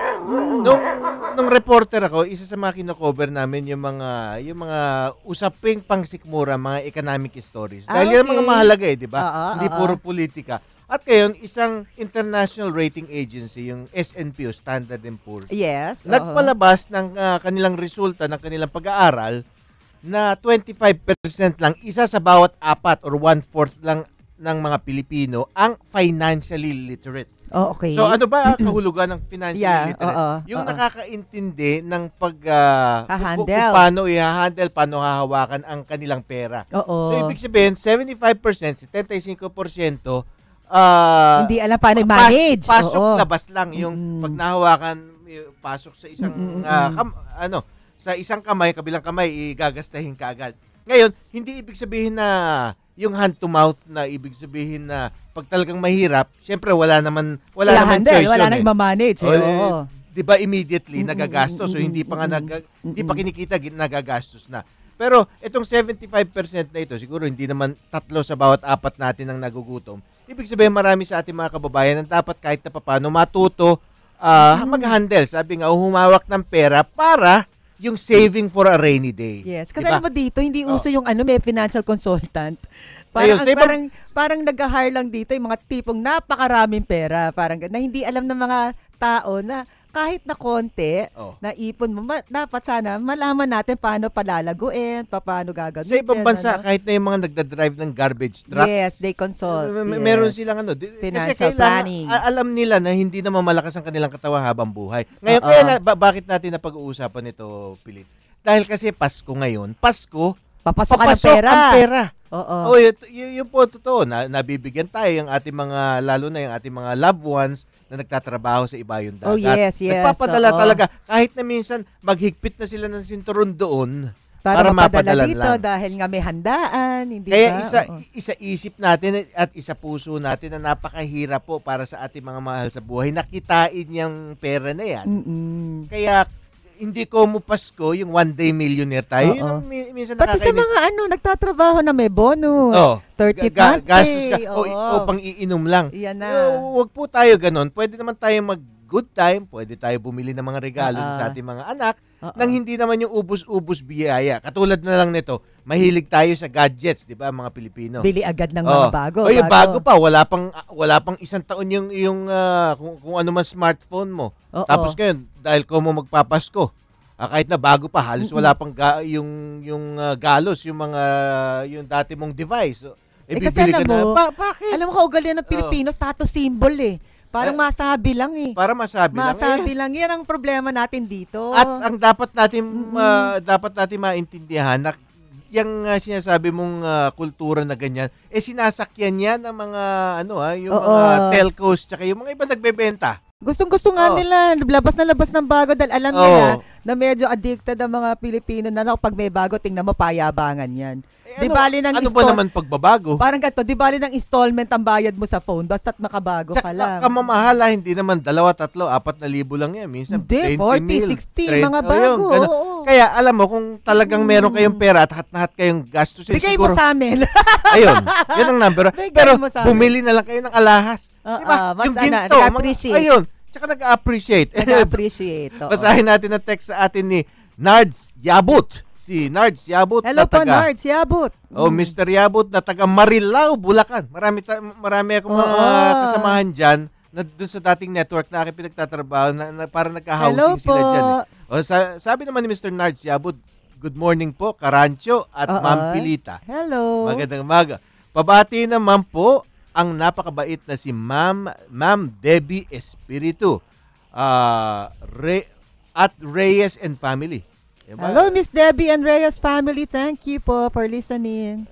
nung reporter ako, isa sa mga kino-cover namin yung mga usaping pangsikmura, mga economic stories. Dahil yan mga mahalaga di ba? Hindi puro politika. At ngayon, isang international rating agency, yung S&P, Standard & Poor's, Yes. nagpalabas ng kanilang resulta ng kanilang pag-aaral na 25% lang, isa sa bawat apat or 1/4 lang ng mga Pilipino ang financially literate. Okay. So ano ba kahulugan ng financially literate? Yung oo. nakakaintindi ng Ha-handle. kung paano i-handle, paano hahawakan ang kanilang pera. Oo. So ibig sabihin, 75%, 75% Hindi alam paano i-manage. Pasok-labas lang yung pag nahawakan, pasok sa isang sa isang kamay, kabilang kamay, igagastahin ka agad. Ngayon, hindi ibig sabihin na yung hand to mouth na ibig sabihin na pag talagang mahirap, syempre wala naman choice. Wala nang i-manage. Di ba immediately nagagastos, so hindi pa kinikita, nagagastos na. Pero itong 75% na ito, siguro hindi naman 3 sa bawat 4 natin ang nagugutom. Ibig sabihin marami sa ating mga kababayan ang dapat kahit na paano matuto mag-handle. Sabi nga, humawak ng pera para yung saving for a rainy day. Yes. Kasi diba? alam mo dito, hindi uso yung may financial consultant. Parang nag-hire lang dito yung mga tipong napakaraming pera. Parang na hindi alam ng mga tao na kahit na konti na ipon mo, dapat sana malaman natin paano palalaguin, paano gagamitin. Sa ibang bansa, kahit na yung mga nagdadrive ng garbage trucks. Yes, they consult. Meron silang financial planning. Alam nila na hindi naman malakas ang kanilang katawan habang buhay. Ngayon, kaya bakit natin napag-uusapan ito, Pilits? Dahil kasi Pasko ngayon. Papasok ang pera. Oo. Yun po totoo. Nabibigyan tayo yung ating mga, lalo na yung ating mga loved ones na nagtatrabaho sa ibayong dagat. Yes. Nagpapadala talaga. Kahit na minsan maghigpit na sila ng sinturon doon para mapadala dito lang. Dahil nga may handaan. Hindi kaya ba? isa isip natin at isa puso natin na napakahirap po para sa ating mga mahal sa buhay. Nakitain yung pera na yan. Kaya hindi ko mo Pasko, yung one day millionaire tayo. Yun ang minsan pati sa mga nagtatrabaho na may bonus. 30th gastos ka. O pang-iinom lang. Yan na. Huwag po tayo ganon. Pwede naman tayo mag-good time. Pwede tayo bumili ng mga regalo sa ating mga anak nang hindi naman yung ubus-ubus biyaya. Katulad na lang nito, mahilig tayo sa gadgets, di ba, mga Pilipino. Bili agad ng mga bago. Bago pa. Wala pang isang taon yung kung ano man smartphone mo. Tapos ngayon, dahil ko mo magpapasko, kahit na bago pa, halos wala pang yung galos, yung dati mong device. Kasi alam mo, bakit? Alam mo kaugalian ng Pilipino, status symbol Parang masabi lang Para masabi lang. Masabi lang. Yan ang problema natin dito. At ang dapat natin maintindihan na yung sinasabi mong kultura na ganyan, sinasakyan yan ng mga mga telcos tsaka yung mga iba nagbebenta. Gustong-gusto nga nila, labas ng bago dahil alam nila na medyo addicted ang mga Pilipino na pag may bago, tingnan mo, payabangan yan. Di bali ng ba naman pagbabago? Parang ganito, di bali ng installment ang bayad mo sa phone, basta't makabago ka lang. Kamamahala, hindi naman 2, 3, 4,000 lang yan. Minsan, hindi, 40, 60, 30, mga bago. Kaya alam mo, kung talagang meron kayong pera at lahat kayong gastusin, bigay siguro, mo sa amin. Ayun, yun ang number. Pero bumili na lang kayo ng alahas. Diba? Mas yung ginto, nag-appreciate. Ayun, tsaka nag-appreciate. Nag-appreciate. Basahin natin ang text sa atin ni Nards Yabut. Si Nards Yabut. Hello po, Nards Yabut. Mr. Yabut na taga Marilao, Bulacan. Marami akong mga kasamahan dyan na doon sa dating network na aking pinagtatrabaho na parang nagka-housing sila dyan. Sabi naman ni Mr. Nards Yabut, good morning po, Karancho at Ma'am Pilita. Hello. Magandang umaga. Pabati naman po ang napakabait na si Ma'am Debbie Espiritu at Reyes and Family. Hello, Miss Debbie and Reyes Family. Thank you po for listening.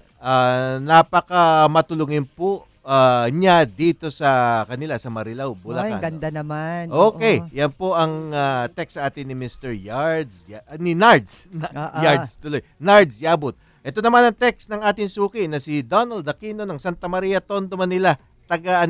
Napaka matulungin po niya dito sa kanila sa Marilao, Bulacan. Ay, ganda naman. Okay, yan po ang text sa atin ni Mr. ni Nards. Yards tuloy. Nards Yabut. Ito naman ang text ng ating suki na si Donald Aquino ng Santa Maria, Tondo, Manila. Taga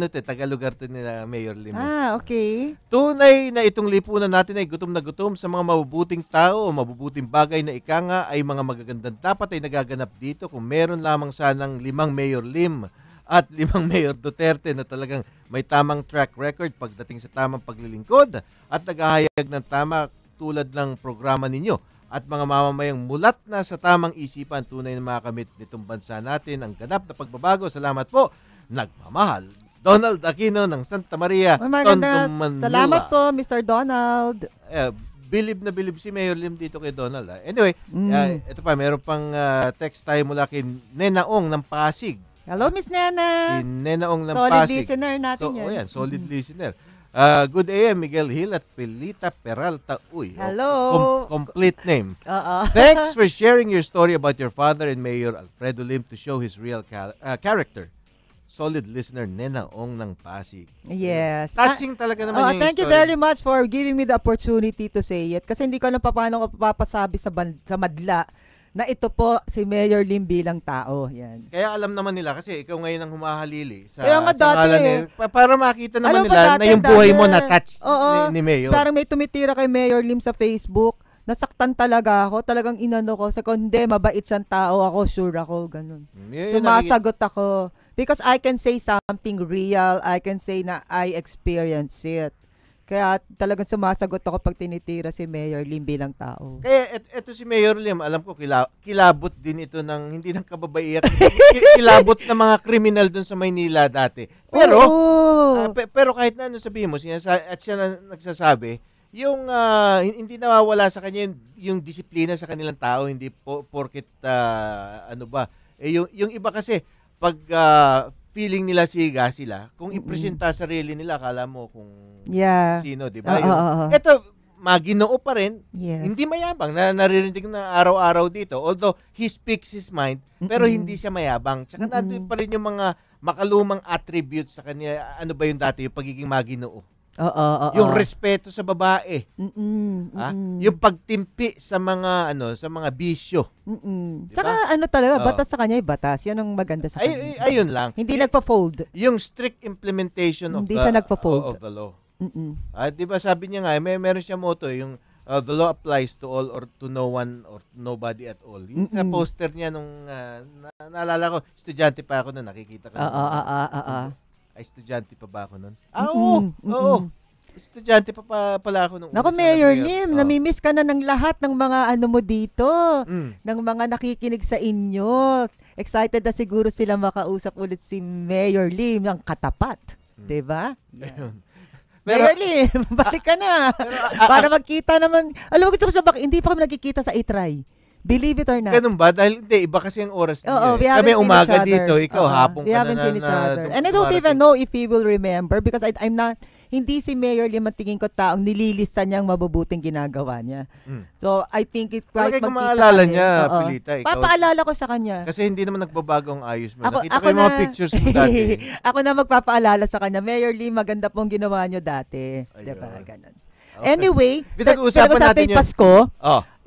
lugar to nila Mayor Lim. Okay. Tunay na itong lipunan natin ay gutom na gutom sa mga mabubuting tao o mabubuting bagay na ika nga ay mga magagandang dapat ay nagaganap dito kung meron lamang sanang 5 Mayor Lim at 5 Mayor Duterte na talagang may tamang track record pagdating sa tamang paglilingkod at naghahayag ng tama tulad ng programa ninyo at mga mamamayang mulat na sa tamang isipan tunay na makamit nitong bansa natin ang ganap na pagbabago. Salamat po. Nagmamahal. Donald Aquino ng Santa Maria, Tondo, Manila. Salamat po, Mr. Donald. Bilib na bilib si Mayor Lim dito kay Donald. Anyway, ito pa, meron pang text tayo mula kay Nenaong ng Pasig. Hello, Miss Nena. Si Nenaong ng solid Pasig. Listener natin yan. Solid listener. Good AM, Miguel Hill at Pelita Peralta. Uy, hello. Complete name. Thanks for sharing your story about your father and Mayor Alfredo Lim to show his real character. Solid listener, Nenaong ng Pasig. Yes. Touching talaga naman yung thank you very much for giving me the opportunity to say it. Kasi hindi ko alam paano ko papasabi sa madla na ito po si Mayor Lim bilang tao. Yan. Kaya alam naman nila kasi ikaw ngayon ang humahalili sa dati, para makita naman nila na yung buhay mo na-touch ni Mayor. Parang may tumitira kay Mayor Lim sa Facebook. Nasaktan talaga ako. Talagang inano ko. Sa hindi, mabait siyang tao. Ako, sure ako. Ganun. Sumasagot ako. Because I can say something real. I can say na I experience it. Kaya talagang sumasagot ako pag tinitira si Mayor Lim bilang tao. Kaya eto si Mayor Lim, alam ko kilabot din ito ng hindi ng kababaihan. Kilabot ng mga kriminal dun sa Maynila dati. Pero pero kahit na ano sabihin mo, at siya na nagsasabi, yung hindi nawawala sa kanya yung disiplina sa kanilang tao, hindi porket yung iba kasi pag feeling nila siga sila, kung ipresenta sarili nila, akala mo kung sino, di ba? Ito, maginoo pa rin, hindi mayabang, naririnig na araw-araw dito. Although, he speaks his mind, pero hindi siya mayabang. Tsaka nandun pa rin yung mga makalumang attributes sa kanya. Ano ba yung dati, yung pagiging maginoo? Yung respeto sa babae. Yung pagtimpi sa mga sa mga bisyo. Diba? Saka talaga, batas sa kanya ay batas. Yan ang maganda sa kanya. Ayun lang. Hindi nagpa-fold. Yung strict implementation of siya nagpa-fold. Of the law. Di ba sabi niya nga, meron siya motto, yung the law applies to all or to no one or nobody at all. Yung sa poster niya nung naalala ko, estudyante pa ako noon, nakikita ko. Ay, estudyante pa ba ako nun? Oo. Estudyante pa pala ako nung Naku, Mayor Lim, namimiss ka na ng lahat ng mga mo dito. Ng mga nakikinig sa inyo. Excited na siguro sila makausap ulit si Mayor Lim ng katapat. Diba? Ayun. Mayor Lim, balik ka na. Para magkita naman. Alam mo, gusto ko siya, hindi pa kami nagkikita sa itry. Believe it or not. Ganun ba? Dahil iba kasi ang oras niya. Kami umaga dito, ikaw hapon ka na. And I don't even know if he will remember because I'm not, hindi si Mayor Lim ang tingin ko taong nililista niyang mabubuting ginagawa niya. So, I think it quite magkita maalala niya, Pilita. Papaalala ko sa kanya. Kasi hindi naman nagbabago ang ayos mo. Nakita ko yung mga pictures mo dati. Ako na magpapaalala sa kanya. Mayor Lim, maganda pong ginawa niyo dati. Diba? Ganun. Anyway, pinag-uusapan natin yung Pasko.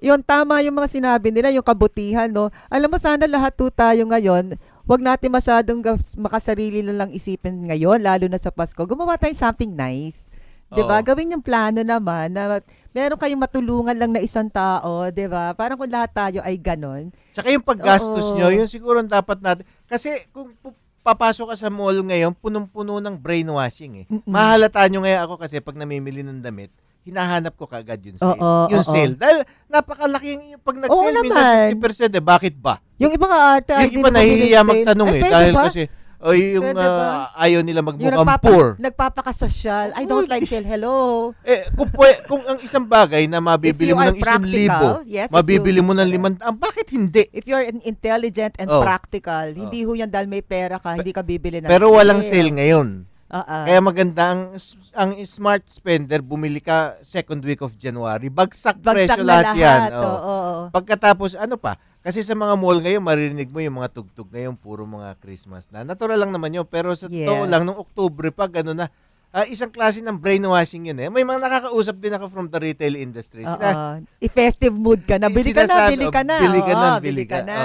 Yung tama yung mga sinabi nila, yung kabutihan, no? Alam mo, sana lahat tayo ngayon, wag natin masyadong makasarili lang isipin ngayon, lalo na sa Pasko. Gumawa tayo something nice. Diba? Gawin yung plano naman na meron kayong matulungan lang na isang tao, diba? Parang kung lahat tayo ay ganon. Tsaka yung paggastos nyo, yun siguro dapat natin. Kasi kung papasok ka sa mall ngayon, punong-puno ng brainwashing eh. Mahalata nyo ngayon ako kasi pag namimili ng damit, hinahanap ko kagad yung sale. Yung sale. Dahil napakalaki yung pag nag-sale minsan 50%. Bakit ba? Yung ibang arte ay yung iba nahihiya magtanong dahil kasi yung ayaw nila magmukhang poor. Nagpapakasosyal. I don't like sale. Hello. Kung ang isang bagay na mabibili mo ng 1,000, mabibili mo ng 500, bakit hindi? If you're intelligent and practical, hindi ho yan dahil may pera ka, hindi ka bibili ng pero walang sale ngayon. Kaya maganda ang smart spender, bumili ka second week of January. Bagsak presyo lahat yan. Pagkatapos, kasi sa mga mall ngayon, maririnig mo yung mga tugtog ngayon, puro mga Christmas na. Natural lang naman yun. Pero sa totoo lang, nung October pa, gano'n na. Isang klase ng brainwashing yun eh. May mga nakakausap din ako from the retail industry. I-festive mood ka na. Bili ka na, bili ka na. Bili ka na.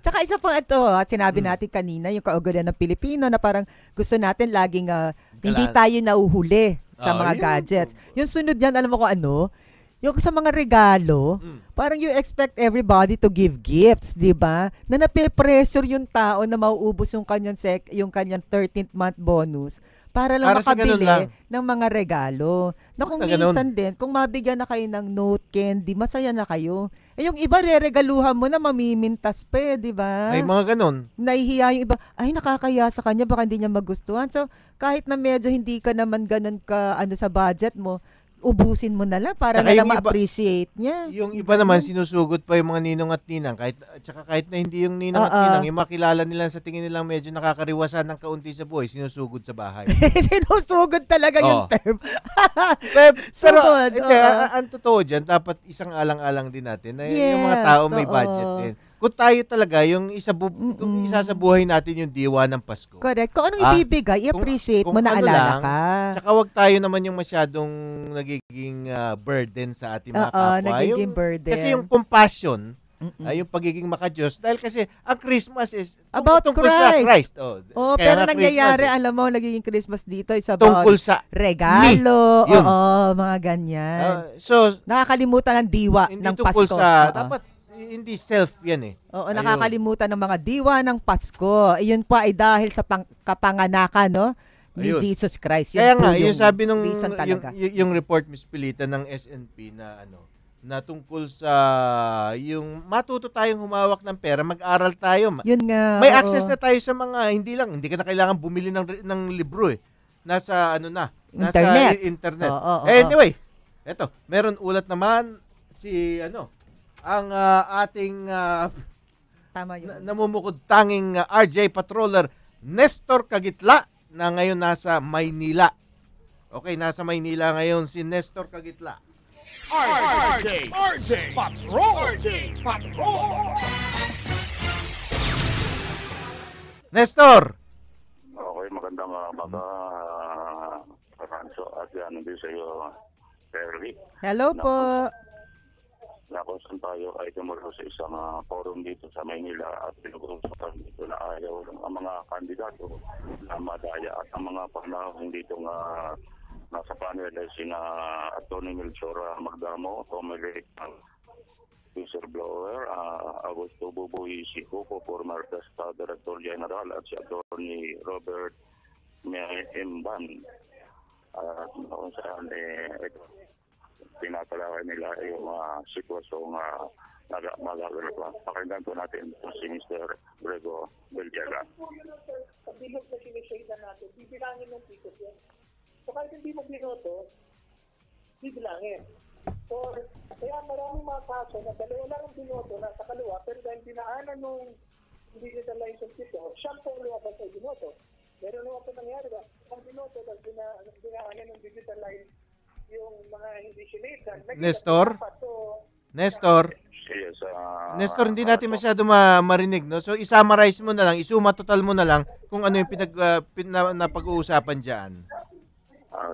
Tsaka isa pang ito, at sinabi natin kanina, yung kaugalian ng Pilipino na parang gusto natin laging hindi tayo nauhuli sa mga gadgets. Yung sunod yan, alam mo kung ano? Yung sa mga regalo, parang you expect everybody to give gifts, 'di ba? Na nape-pressure yung tao na mauubos yung kanyang 13th month bonus para lang Para sa ganun makabili lang. ng mga regalo. Na kung Na ganun. minsan din, kung mabigyan na kayo ng note, candy, masaya na kayo. Eh yung iba reregaluhan mo na mamimintas pa, 'di ba? May mga ganun. Nahihiya yung iba, ay nakakaya sa kanya, baka hindi niya magustuhan. So, kahit na medyo hindi ka naman ganun ka sa budget mo, ubusin mo na lang para Tsaka na lang yung iba- ma-appreciate niya. Yung iba naman sinusugot pa yung mga ninong at ninang kahit na hindi yung ninong at ninang, yung makilala nila sa tingin nilang medyo nakakariwasan ng kaunti sa buhay, sinusugod sa bahay. Sinusugod talaga yung term. Pero Sugod, hindi, ang totoo dyan, dapat isang alang-alang din natin na yung mga Yes, tao may oo. budget din. Kung tayo talaga, yung isa sa buhay natin yung diwa ng Pasko. Correct. Kung anong ibibigay, i-appreciate kung mo na ano alala lang, ka. Tsaka wag tayo naman yung masyadong nagiging burden sa ating mga kapwa. Nagiging burden. Kasi yung compassion, yung pagiging makadiyos, dahil kasi ang Christmas is About tungkol sa Christ. Oh, Kaya pero nga nangyayari, Christmas, alam mo, nagiging Christmas dito is about tungkol sa regalo. me. Yun. Mga ganyan. So, nakakalimutan ng diwa hindi ng tungkol Pasko. sa, dapat hindi self yan eh. Oo, Ayun. nakakalimutan ng mga diwa ng Pasko. Iyon pa ay dahil sa kapanganakan, no? Ni Ayun. Jesus Christ. Kaya po nga, yung sabi nung reason talaga. yung report Miss Pilita ng SNP na tungkol sa yung matuto tayong humawak ng pera, mag-aral tayo. Yun nga. May oo. access na tayo sa mga hindi ka na kailangan bumili ng libro eh. Nasa nasa internet. Anyway, eto, meron ulat naman si ang ating Tama yun. namumukod tanging RJ Patroller Nestor Kagitla na ngayon nasa Maynila. Okay, nasa Maynila ngayon si Nestor Kagitla. RJ Patrol! Nestor! Okay, magandang umaga, Rancho, at yan din sa iyo, Perry. Hello po. Nakusan tayo ay tumuro sa isang forum dito sa Maynila at pinag-uusapan dito na ayaw ang mga kandidato na madaya at ang mga panahon dito nga nasa panel ay sina Atty. Melchor Magdamo, Tomelic Whistleblower, Augusto Bubuy Sihuko, former Testa Director General, at si Atty. Robert Emban. At kung saan ito, tinatalakay nila yung sitwasyong magagalap. Pakinggan po natin si Mr. Grego Beljaga. Sa bilog na sinishade natin, bibilangin ng ticket yan. So kahit hindi mo binoto, bibilangin. So, kaya maraming mga kaso na dalawa lang ang binoto na sa kaliwa, pero dahil dinaanan nung hindi nila license ito, siya po lumabas sa binoto. Pero naman po nangyari ba? Ang binoto, dahil dinaanan ng digital line yung mga hindi sinita. Nestor? Nestor? Yes, Nestor, hindi natin masyado marinig, no? So, i-summarize mo na lang, isuma total mo na lang kung ano yung napag-uusapan dyan.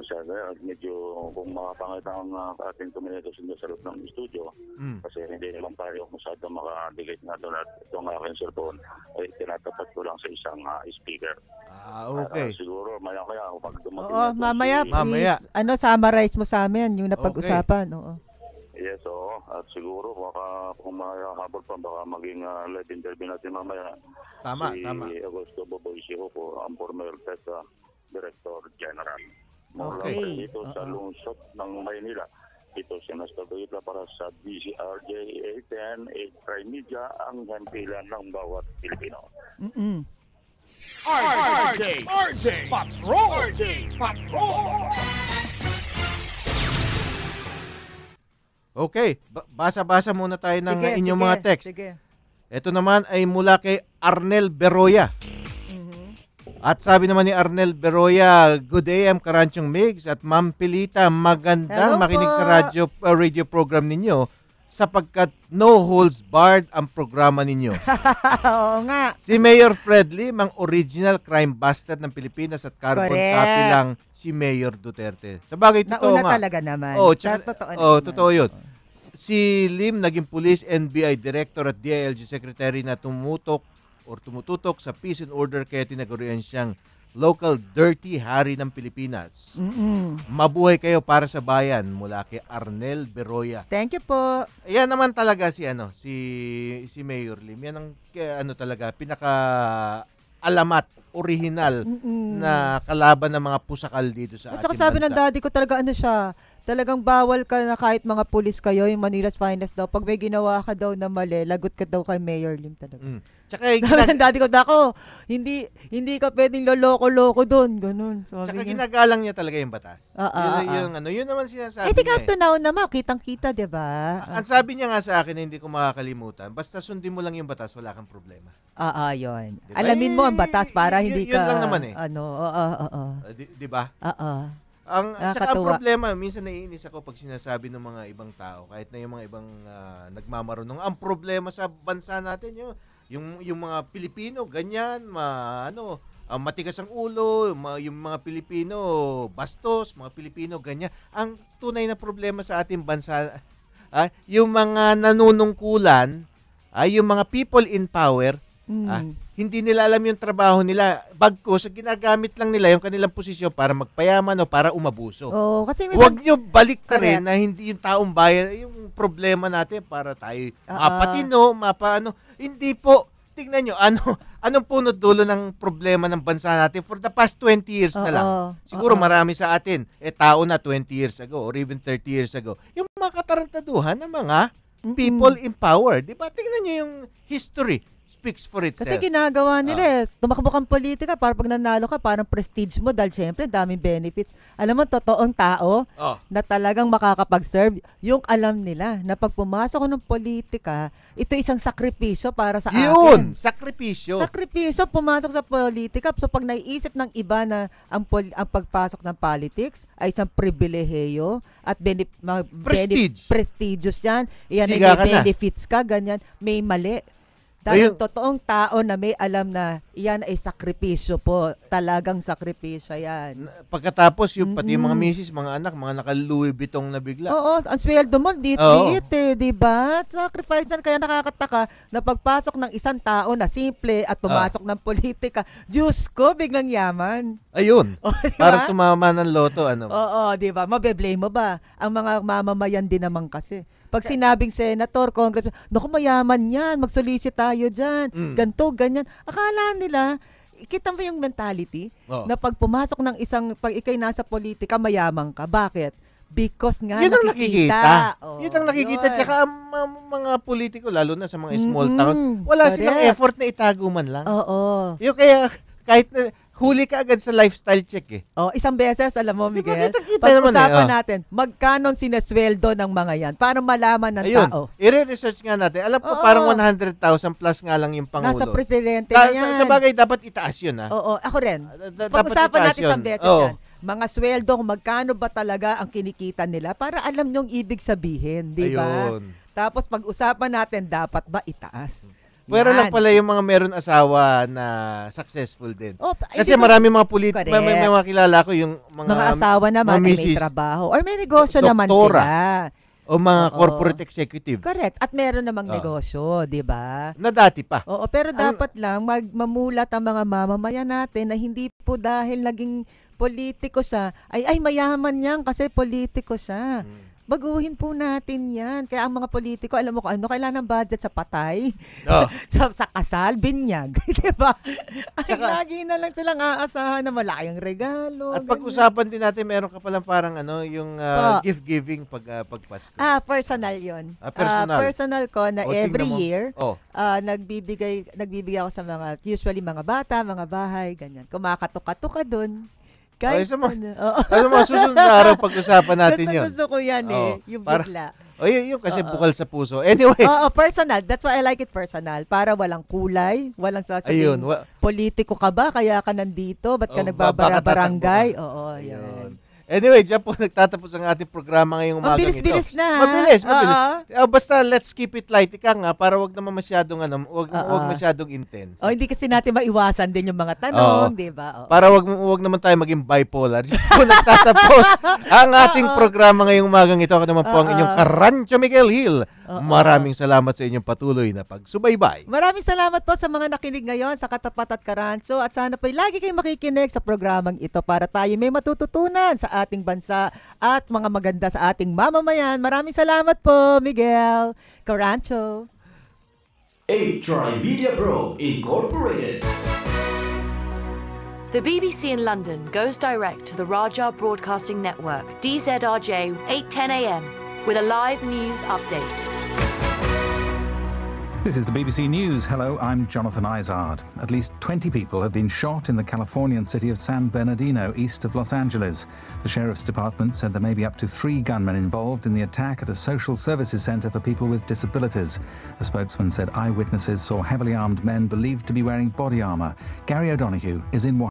Sir, medyo kung makapangit ang ating communication sa loob ng studio, kasi hindi naman tayo masyado makadigit na doon at itong aking cellphone ay tinatapat ko lang sa isang speaker. Okay. Siguro maya-maya pag dumating. Oo, mamaya please. Summarize mo sa amin yung napag-usapan. Oo. Yes, oo. At siguro baka kung mahabol pa baka maging live interview natin mamaya. Tama. Si Augusto Buboy Sihuko, ang former TESA Director General. Okay. Dito sa lungsod ng Maynila. Ito si Nestor Kagitla para sa DCRJ 810, 8 Prime Media, ang himpilan ng bawat Pilipino. RJ Patrol! Okay, basa-basa muna tayo ng inyong mga text. Sige. Ito naman ay mula kay Arnel Beroya. At sabi naman ni Arnel Beroya, good AM Karanchong Migs at Ma'am Pilita, magandang makinig sa radio program ninyo sapagkat no holds barred ang programa ninyo. Oo nga. Si Mayor Fred Lim, ang original crime buster ng Pilipinas at carbon copy lang si Mayor Duterte. Sa bagay, totoo nga. Nauna talaga naman. Totoo yun. Si Lim naging police NBI director at DILG secretary na tumututok sa peace and order kaya tinagurian siyang local dirty hari ng Pilipinas. Mabuhay kayo para sa bayan mula kay Arnel Beroya. Thank you po. Yan naman talaga si Mayor Lim. Yan ang talaga pinaka alamat original na kalaban ng mga pusakal dito sa ating bansa. At saka sabi ng daddy ko talaga talagang bawal ka na kahit mga pulis kayo, yung Manila's Finest daw. Pag may ginawa ka daw na mali, lagot ka daw kay Mayor Lim talaga. Tsaka sabi ng daddy ko, hindi ka pwedeng loloko-loko doon. Ganun. Tsaka ginagalang niya talaga yung batas. Yun naman sinasabi niya. Up to now naman, kitang-kita, diba? Ang sabi niya nga sa akin, hindi ko makakalimutan, basta sundin mo lang yung batas, wala kang problema. Yun. Diba? Alamin mo ang batas para hindi ka... Yun lang naman eh. Diba? Tsaka ang problema, minsan naiinis ako pag sinasabi ng mga ibang tao, kahit na yung mga ibang nagmamarunong. Ang problema sa bansa natin, yung mga Pilipino, ganyan, matigas ang ulo, yung mga Pilipino, bastos, mga Pilipino, ganyan. Ang tunay na problema sa ating bansa, yung mga nanunungkulan, yung mga people in power, hindi nila alam yung trabaho nila. Bagkus, ginagamit lang nila yung kanilang posisyon para magpayaman o para umabuso. Kasi huwag nyo balik ka rin na hindi yung taong bayan, yung problema natin para tayo mapatino, Hindi po. Tingnan nyo, anong punot dulo ng problema ng bansa natin for the past 20 years na lang. Siguro marami sa atin, tao na 20 years ago or even 30 years ago. Yung mga katarantaduhan ng mga people in power. Diba? Tingnan nyo yung history. Speaks for itself. Kasi ginagawa nila tumakbo kang politika para pag nanalo ka, parang prestige mo dahil syempre daming benefits. Alam mo, totoong tao na talagang makakapag-serve, yung alam nila na pag pumasok ko ng politika, ito isang sakripisyo para sa akin. Yun! Sakripisyo. Sakripisyo, pumasok sa politika. So pag naiisip ng iba na ang pagpasok ng politics ay isang pribileheyo at prestigious yan. Iyan ay may benefits ka, ganyan. May mali. Dahil totoong tao na may alam na iyan ay sakripisyo po. Talagang sakripisyo yan. Pagkatapos, pati yung mga misis, mga anak, mga naka-Louis Vuitton na bigla. Oo, ang sweldo mo, di ba? Sacrifice yan. Kaya nakakataka na pagpasok ng isang tao na simple at pumasok ng politika, Diyos ko, biglang yaman. Ayun. Diba? Parang tumama ng loto. Di ba? Mabe-blame mo ba? Ang mga mamamayan din naman kasi. Pag sinabing senator, congressman, naku, mayaman yan, mag-solicit tayo dyan, ganto, ganyan. Akala nila, kita mo yung mentality na pag pumasok ng pag ikay nasa politika, mayaman ka. Bakit? Because nga yun nakikita. Yun ang nakikita. Tsaka mga politiko, lalo na sa mga small town, wala silang effort na itago man lang. Yung kaya, kahit na, huli ka agad sa lifestyle check isang beses, alam mo, Miguel, pag-usapan natin, magkano sinesweldo ng mga yan para malaman ng tao. I-research nga natin. Alam ko, parang 100,000 plus nga lang yung Pangulo. Nasa presidente na yan. Sa bagay, dapat itaas yun. Ako rin. Pag-usapan natin isang beses yan. Mga sweldo, magkano ba talaga ang kinikita nila para alam nyong ibig sabihin, di ba? Tapos pag-usapan natin, dapat ba itaas? Pero lang pala yung mga meron asawa na successful din. Kasi marami mga may mga kilala ko yung mga asawa naman may trabaho or may negosyo naman sila. O mga corporate executive. Correct. At meron namang negosyo, di ba? Na dati pa. Pero dapat lang mamulat ang mga mamamayan natin na hindi po dahil naging politiko siya, ay mayaman yan kasi politiko siya. Baguhin po natin yan. Kaya ang mga politiko, alam mo kung ano, kailangan ng budget sa patay, sa kasal, binyag. Diba? Ay, lagi na lang silang aasahan na malaking regalo. At pag-usapan din natin, meron ka palang parang yung gift-giving pag Pasko. Personal yun. Personal. Personal ko na every year, nagbibigay ako sa usually mga bata, mga bahay, ganyan. Kumakatok-katok ka dun. Kahit sa mga susunod na araw pag-usapan natin yun. Gusto ko yan yung bigla. Yun kasi bukal sa puso. Anyway. Personal. That's why I like it personal. Para walang kulay, walang sasabihin, politiko ka ba? Kaya ka nandito? Ba't ka nagbabara-barangay? Yan. Anyway, dyan po nagtatapos ang ating programa ngayong umagang ito. Bilis-bilis na. Mabilis. Basta let's keep it light. Ika nga, para wag naman masyadong, wag masyadong intense. Hindi kasi natin maiwasan din yung mga tanong, di ba? Para wag naman tayo maging bipolar. Dyan po nagtatapos ang ating programa ngayong umagang ito. Ako naman po ang inyong Karancho Miguel Hill. Maraming salamat sa inyong patuloy na pagsubaybay. Maraming salamat po sa mga nakinig ngayon sa Katapat at Karancho at sana po'y lagi kayong makikinig sa programang ito para tayo may matututunan sa ating bansa at mga maganda sa ating mamamayan. Maraming salamat po, Miguel Karancho. A Trimedia Pro Incorporated. The BBC in London goes direct to the Raja Broadcasting Network, DZRJ, 8:10 a.m. with a live news update. This is the BBC News. Hello, I'm Jonathan Izard. At least 20 people have been shot in the Californian city of San Bernardino, east of Los Angeles. The Sheriff's Department said there may be up to 3 gunmen involved in the attack at a social services center for people with disabilities. A spokesman said eyewitnesses saw heavily armed men believed to be wearing body armor. Gary O'Donoghue is in Washington.